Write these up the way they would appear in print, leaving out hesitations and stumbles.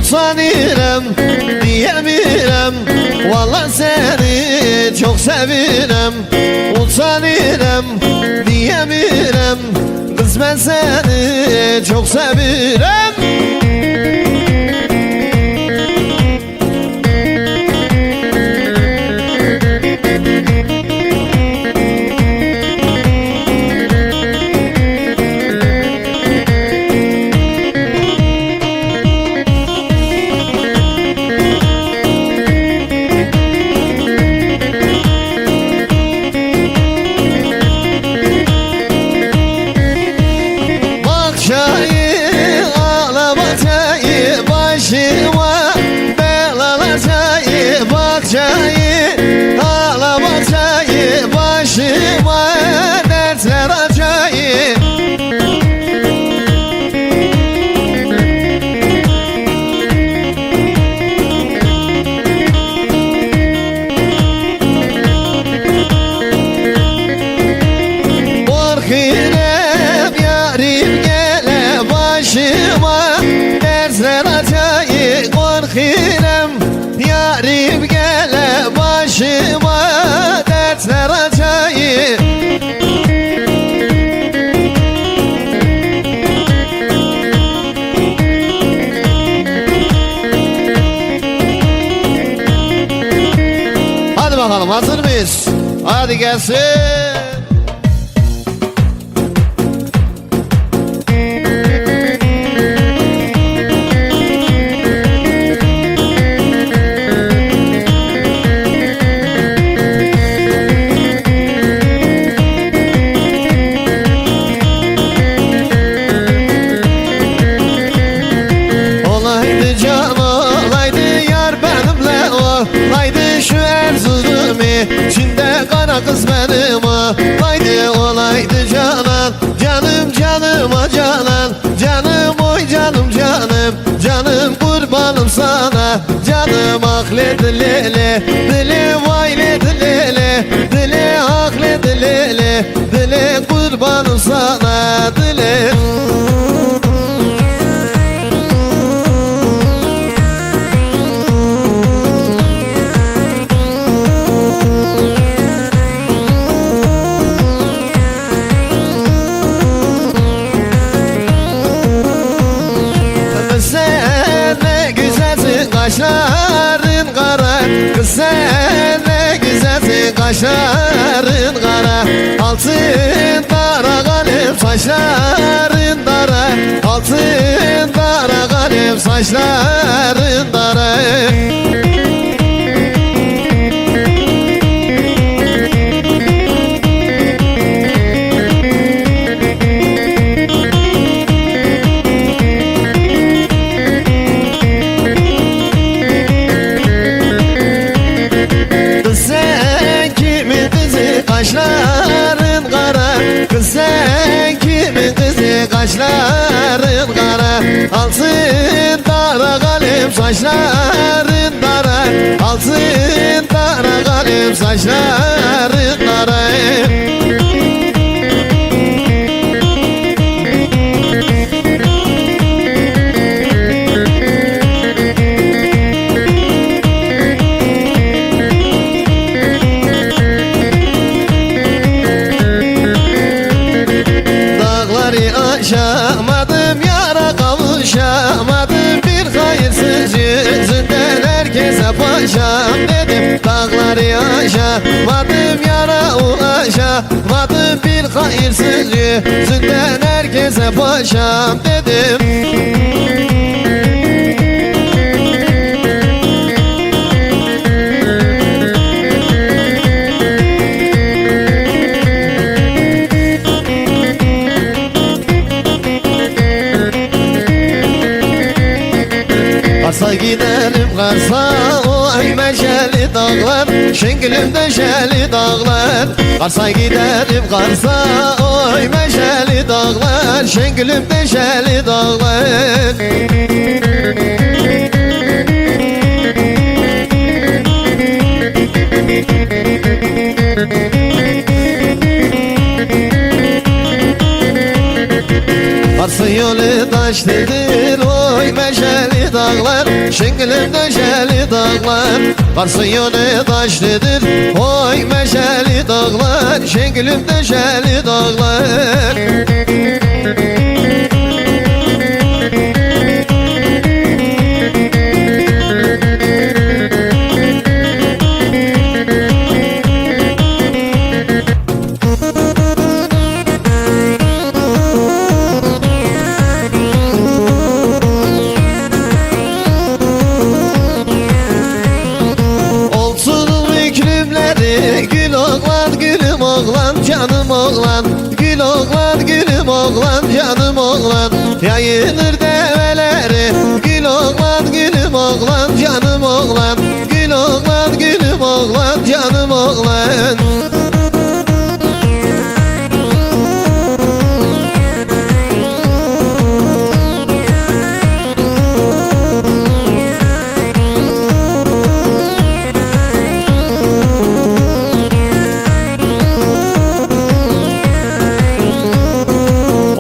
utanırım diyemiyorum. Vallahi seni çok seviyorum. Utanırım diyemiyorum. Kız ben seni çok seviyorum. Başıma belalayacağım bakçayı, ağlamakçayı, başıma dertler açayı. Korkuyorum yarim gele başıma dertler açayı. Korkuyorum yarim gele başıma dertler açayı. Hadi bakalım, hazır mıyız? Hadi gelsin. Haydi şu Erzurum'u içinde kara kız benim o. Haydi olaydı canan, canım canıma canan. Canım oy canım canım, canım kurbanım sana. Canım akle dilele, dile vay le dilele, dile akle dilele, dile kurbanım sana dile. Kaşların kara, kız sen ne güzelsin, kaşların kara. Altın dara kalem saçların dara, altın dara kalem saçların dara. Kaşların kara, kız sen kimin kızı, kaşların kara. Altın dara kalem saçların dara, altın dara kalem saçların dara. Aşamadım yara kavuşamadım, bir hayırsız yüzünden herkese paşam dedim. Dağları aşamadım yara ulaşamadım, bir hayırsız yüzünden herkese paşam dedim. Kars'a gidelim Kars'a, oy meşeli dağlar, şengülüm döşeli dağlar. Kars'a gidelim Kars'a, oy meşeli dağlar, şengülüm döşeli dağlar. Kars'ın yolu taşlıdır, oy Oy meşeli dağlar, şengilim döşeli dağlar. Varsın yönü taşlıdır. Oy meşeli dağlar, şengilim döşeli dağlar. Gül oğlan gülüm oğlan canım oğlan, gül oğlan gülüm oğlan canım oğlan. Yayılır develeri, gül oğlan gülüm oğlan canım oğlan, gül oğlan gülüm oğlan canım oğlan.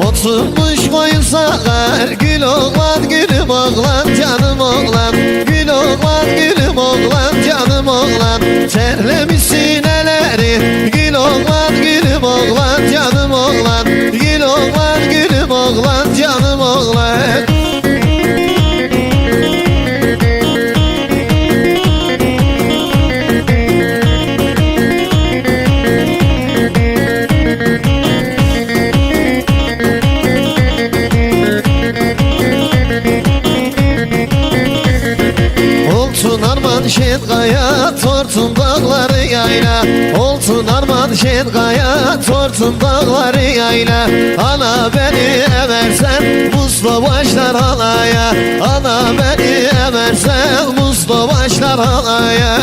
Oturmuş koyun sağar, gül oğlan gülüm oğlan canım oğlan, gül oğlan gülüm oğlan canım oğlan. Terlemiş sineleri, gül oğlan gülüm oğlan canım oğlan, gül oğlan gülüm oğlan canım oğlan. Olsun arman şenkaya, tortun dağları yayla. Olsun arman şenkaya, tortun dağları yayla. Ana beni eversen, musla başlar halaya. Ana beni eversen, musla başlar halaya.